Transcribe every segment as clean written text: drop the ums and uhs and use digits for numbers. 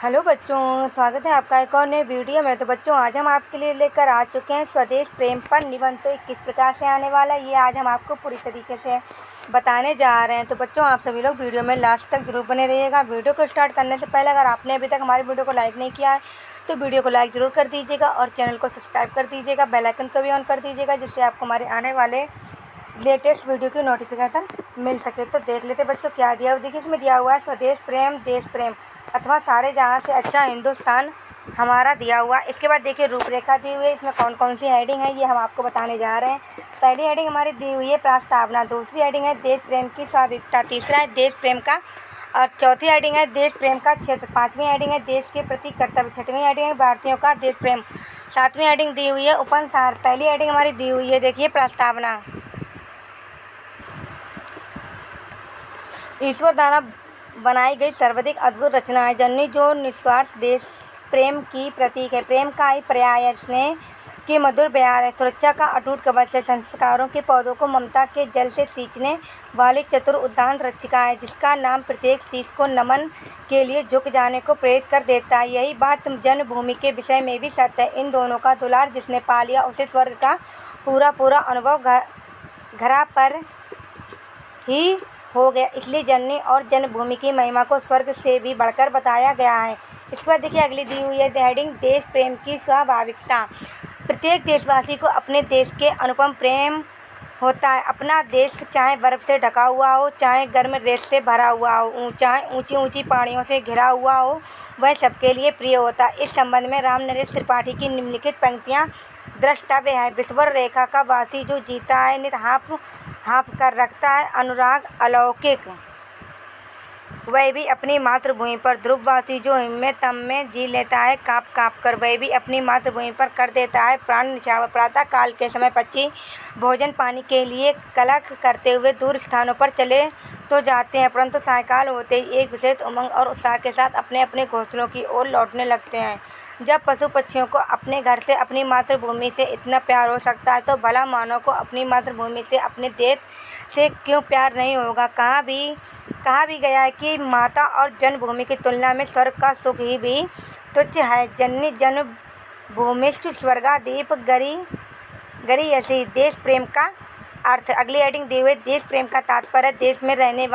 Hello बच्चों, स्वागत है आपका एक और नए वीडियो में। तो बच्चों, आज हम आपके लिए लेकर आ चुके हैं स्वदेश प्रेम पर निबंध। तो किस प्रकार से आने वाला है ये आज हम आपको पूरी तरीके से बताने जा रहे हैं। तो बच्चों, आप सभी लोग वीडियो में लास्ट तक जरूर बने रहिएगा। वीडियो को स्टार्ट करने से पहले अगर आपने अभी तक हमारे वीडियो को लाइक नहीं किया है तो वीडियो को लाइक ज़रूर कर दीजिएगा और चैनल को सब्सक्राइब कर दीजिएगा। बेल आइकन को भी ऑन कर दीजिएगा जिससे आपको हमारे आने वाले लेटेस्ट वीडियो की नोटिफिकेशन मिल सके। तो देख लेते बच्चों क्या दिया हुआ। देखिए, इसमें दिया हुआ है स्वदेश प्रेम, देश प्रेम अथवा सारे जहाँ से अच्छा हिंदुस्तान हमारा दिया हुआ। इसके बाद देखिए रूपरेखा दी हुई है। इसमें कौन कौन सी हेडिंग है ये हम आपको बताने जा रहे हैं। पहली हेडिंग हमारी दी हुई है प्रस्तावना, दूसरी हेडिंग है देश प्रेम की स्वाभाविकता, तीसरा है देश प्रेम का और चौथी हेडिंग है देश प्रेम का क्षेत्र, पाँचवीं हेडिंग है देश के प्रति कर्तव्य, छठवीं हेडिंग है भारतीयों का देश प्रेम, सातवीं हेडिंग दी हुई है उपन्यास। पहली हेडिंग हमारी दी हुई है देखिए प्रस्तावना। ईश्वर द्वारा बनाई गई सर्वाधिक अद्भुत रचना है जननी जो निस्वार्थ देश प्रेम की प्रतीक है। प्रेम का ही पर्याय है, स्नेह की मधुर बयार है, सुरक्षा का अटूट कवच है, संस्कारों के पौधों को ममता के जल से सींचने वाली चतुर उद्यान रक्षिका है, जिसका नाम प्रत्येक शीश को नमन के लिए झुक जाने को प्रेरित कर देता है। यही बात जन्मभूमि के विषय में भी सत्य है। इन दोनों का दुलार जिसने पा लिया उसे स्वर्ग का पूरा अनुभव घरा पर ही हो गया। इसलिए जननी और जन्मभूमि की महिमा को स्वर्ग से भी बढ़कर बताया गया है। इस पर देखिए अगली दी हुई है हेडिंग देश प्रेम की स्वाभाविकता। प्रत्येक देशवासी को अपने देश के अनुपम प्रेम होता है। अपना देश चाहे बर्फ से ढका हुआ हो, चाहे गर्म रेत से भरा हुआ हो, चाहे ऊंची ऊंची पहाड़ियों से घिरा हुआ हो, वह सबके लिए प्रिय होता है। इस संबंध में राम नरेश त्रिपाठी की निम्नलिखित पंक्तियाँ द्रष्टव्य है। विश्वर रेखा का वासी जो जीता है नित हाँफ कर रखता है अनुराग अलौकिक, वह भी अपनी मातृभूमि पर। ध्रुववासी जो हिम्मत तम में जी लेता है काँप कर, वह भी अपनी मातृभूमि पर कर देता है प्राण न्यौछावर। प्रातः काल के समय पक्षी भोजन पानी के लिए कलक करते हुए दूर स्थानों पर चले तो जाते हैं, परंतु सायंकाल होते ही एक विशेष उमंग और उत्साह के साथ अपने अपने घोंसलों की ओर लौटने लगते हैं। जब पशु पक्षियों को अपने घर से अपनी मातृभूमि से इतना प्यार हो सकता है तो भला मानव को अपनी मातृभूमि से अपने देश से क्यों प्यार नहीं होगा। कहा भी गया है कि माता और जन्मभूमि की तुलना में स्वर्ग का सुख ही भी तुच्छ है। जननी जन्मभूमिश्च स्वर्गादीप गरीयसी। देश प्रेम का अर्थ अगली हेडिंग दी हुई देश प्रेम का तात्पर्य देश में रहने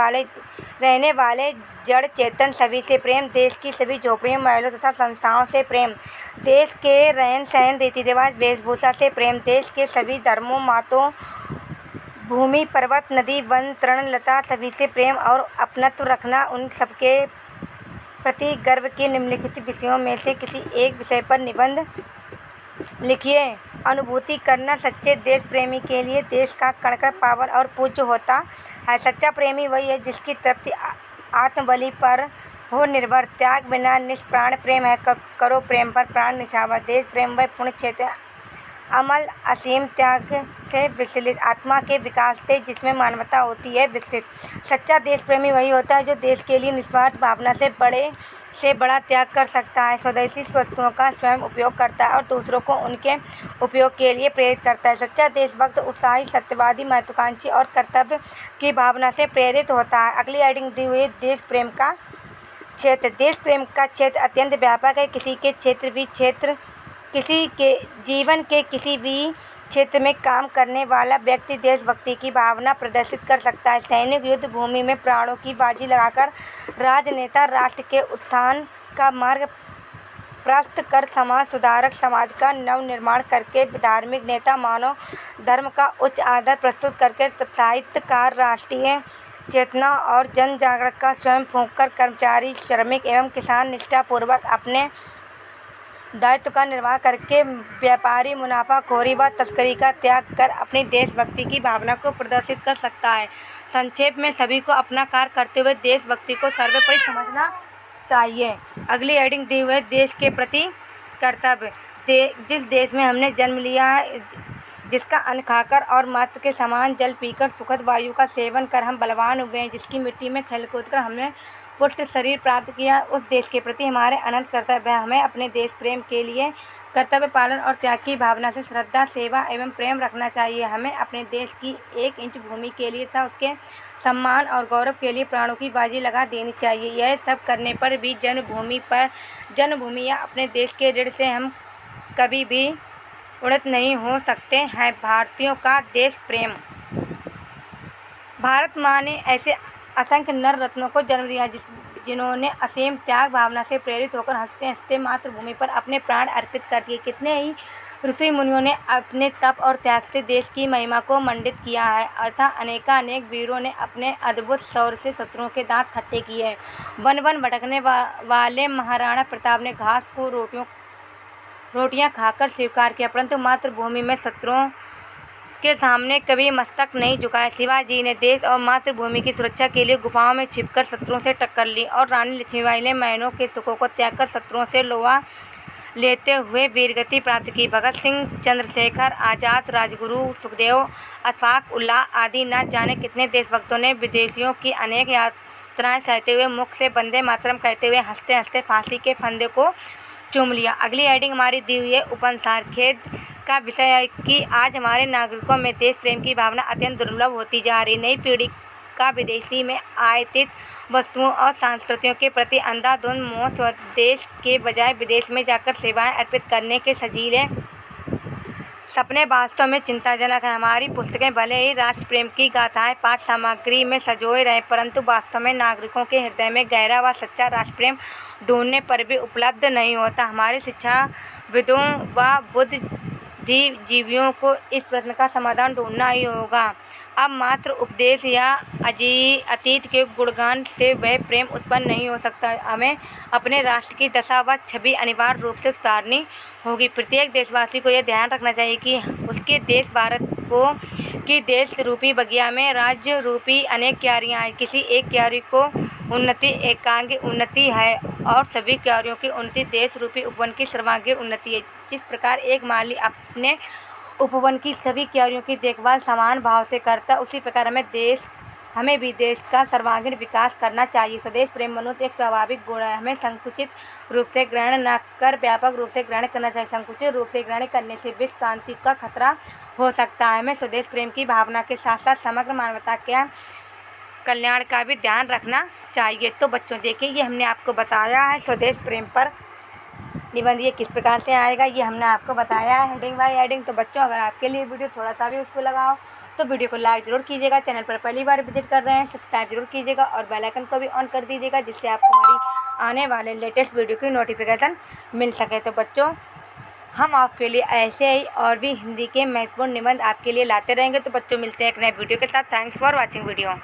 वाले जड़ चेतन सभी से प्रेम, देश की सभी झोपड़ियों महलों तथा संस्थाओं से प्रेम, देश के रहन सहन रीति रिवाज वेशभूषा से प्रेम, देश के सभी धर्मों मातों भूमि पर्वत नदी वन तृण लता सभी से प्रेम और अपनत्व रखना। उन सबके प्रति गर्व के निम्नलिखित विषयों में से किसी एक विषय पर निबंध लिखिए। अनुभूति करना सच्चे देश प्रेमी के लिए देश का कण कण पावन और पूज्य होता है। सच्चा प्रेमी वही है जिसकी तृप्ति आत्मबलि पर हो निर्भर। त्याग बिना निष्प्राण प्रेम है, करो प्रेम पर प्राण न्यौछावर। देश प्रेम वह पुण्य क्षेत्र अमल असीम त्याग से विचलित आत्मा के विकास से जिसमें मानवता होती है विकसित। सच्चा देश प्रेमी वही होता है जो देश के लिए निस्वार्थ भावना से बड़ा त्याग कर सकता है, स्वदेशी वस्तुओं का स्वयं उपयोग करता है और दूसरों को उनके उपयोग के लिए प्रेरित करता है। सच्चा देशभक्त उत्साही, सत्यवादी, महत्वाकांक्षी और कर्तव्य की भावना से प्रेरित होता है। अगली हेडिंग दी हुई देश प्रेम का क्षेत्र। देश प्रेम का क्षेत्र अत्यंत व्यापक है। किसी के जीवन के किसी भी क्षेत्र में काम करने वाला व्यक्ति देशभक्ति की भावना प्रदर्शित कर सकता है। सैनिक युद्ध भूमि में प्राणों की बाजी लगाकर, राजनेता राष्ट्र के उत्थान का मार्ग प्रशस्त कर, समाज सुधारक समाज का नव निर्माण करके, धार्मिक नेता मानव धर्म का उच्च आदर प्रस्तुत करके, साहित्यकार राष्ट्रीय चेतना और जन जागरण का स्वयं फूंक कर, कर्मचारी श्रमिक एवं किसान निष्ठापूर्वक अपने दायित्व का निर्वाह करके, व्यापारी मुनाफाखोरी व तस्करी का त्याग कर अपनी देशभक्ति की भावना को प्रदर्शित कर सकता है। संक्षेप में सभी को अपना कार्य करते हुए देशभक्ति को सर्वोपरि समझना चाहिए। अगली हेडिंग दी हुई है देश के प्रति कर्तव्य। जिस देश में हमने जन्म लिया है, जिसका अन्न खाकर और मात्र के समान जल पीकर, सुखद वायु का सेवन कर हम बलवान हुए हैं, जिसकी मिट्टी में खेल कूद कर हमने पुष्ट शरीर प्राप्त किया, उस देश के प्रति हमारे अनंत कर्तव्य है। हमें अपने देश प्रेम के लिए कर्तव्य पालन और त्याग की भावना से श्रद्धा, सेवा एवं प्रेम रखना चाहिए। हमें अपने देश की 1 इंच भूमि के लिए तथा उसके सम्मान और गौरव के लिए प्राणों की बाजी लगा देनी चाहिए। यह सब करने पर भी जन्मभूमि या अपने देश के ऋण से हम कभी भी उन्नत नहीं हो सकते हैं। भारतीयों का देश प्रेम। भारत माँ ने ऐसे असंख्य नर रत्नों को जन्म दिया जिन्होंने असीम त्याग भावना से प्रेरित होकर हंसते हंसते मातृभूमि पर अपने प्राण अर्पित कर दिए। कितने ही ऋषि मुनियों ने अपने तप और त्याग से देश की महिमा को मंडित किया है अतः अनेकानेक वीरों ने अपने अद्भुत शौर्य से शत्रुओं के दांत खट्टे किए हैं। वन वन भटकने वाले महाराणा प्रताप ने घास को रोटियां खाकर स्वीकार किया, परंतु मातृभूमि में शत्रुओं के सामने कभी मस्तक नहीं झुकाया। शिवाजी ने देश और मातृभूमि की सुरक्षा के लिए गुफाओं में छिपकर शत्रुओं से टक्कर ली और रानी लक्ष्मीबाई ने महलों के सुखों को त्याग कर शत्रुओं से लोहा लेते हुए वीरगति प्राप्त की। भगत सिंह, चंद्रशेखर आज़ाद, राजगुरु, सुखदेव, अशफाक उल्लाह आदि न जाने कितने देशभक्तों ने विदेशियों की अनेक यातनाएं सहते हुए मुख से वंदे मातरम कहते हुए हंसते हंसते फांसी के फंदे को चूम लिया। अगली हेडिंग हमारी दी हुई है उपसंहार। खेद का विषय है कि आज हमारे नागरिकों में देश प्रेम की भावना अत्यंत दुर्लभ होती जा रही। नई पीढ़ी का विदेशी में आयातित वस्तुओं और संस्कृतियों के प्रति अंधाधुंध मोह स्वदेश के बजाय विदेश में जाकर सेवाएं अर्पित करने के सजीले सपने वास्तव में चिंताजनक है। हमारी पुस्तकें भले ही राष्ट्र प्रेम की गाथाएं पाठ सामग्री में संजोए रहें, परंतु वास्तव में नागरिकों के हृदय में गहरा व सच्चा राष्ट्र प्रेम ढूंढने पर भी उपलब्ध नहीं होता। हमारे शिक्षाविदों व बुद्धिजीवियों को इस प्रश्न का समाधान ढूंढना ही होगा। अब मात्र उपदेश या अतीत के गुणगान से वह प्रेम उत्पन्न नहीं हो सकता। हमें अपने राष्ट्र की दशा व छवि अनिवार्य रूप से सुधारनी होगी। प्रत्येक देशवासी को यह ध्यान रखना चाहिए कि उसके देश भारत की देश रूपी बगिया में राज्य रूपी अनेक क्यारियाँ हैं। किसी एक क्यारी को उन्नति एकांगी उन्नति है और सभी क्यारियों की उन्नति देश रूपी उपवन की सर्वांगीण उन्नति है। जिस प्रकार एक माली अपने उपवन की सभी क्यारियों की देखभाल समान भाव से करता, उसी प्रकार हमें भी देश का सर्वांगीण विकास करना चाहिए। स्वदेश प्रेम मनुष्य एक स्वाभाविक गुण है। हमें संकुचित रूप से ग्रहण न कर व्यापक रूप से ग्रहण करना चाहिए। संकुचित रूप से ग्रहण करने से विश्व शांति का खतरा हो सकता है। हमें स्वदेश प्रेम की भावना के साथ साथ समग्र मानवता के कल्याण का भी ध्यान रखना चाहिए। तो बच्चों देखिए, ये हमने आपको बताया है स्वदेश प्रेम पर निबंध ये किस प्रकार से आएगा, ये हमने आपको बताया है हेडिंग बाय हेडिंग। तो बच्चों, अगर आपके लिए वीडियो थोड़ा सा भी यूज़फुल लगा हो तो वीडियो को लाइक जरूर कीजिएगा। चैनल पर पहली बार विजिट कर रहे हैं सब्सक्राइब जरूर कीजिएगा और बेल आइकन को भी ऑन कर दीजिएगा, जिससे आपको हमारी आने वाले लेटेस्ट वीडियो की नोटिफिकेशन मिल सके। तो बच्चों, हम आपके लिए ऐसे ही और भी हिंदी के महत्वपूर्ण निबंध आपके लिए लाते रहेंगे। तो बच्चों, मिलते हैं एक नए वीडियो के साथ। Thanks for watching video.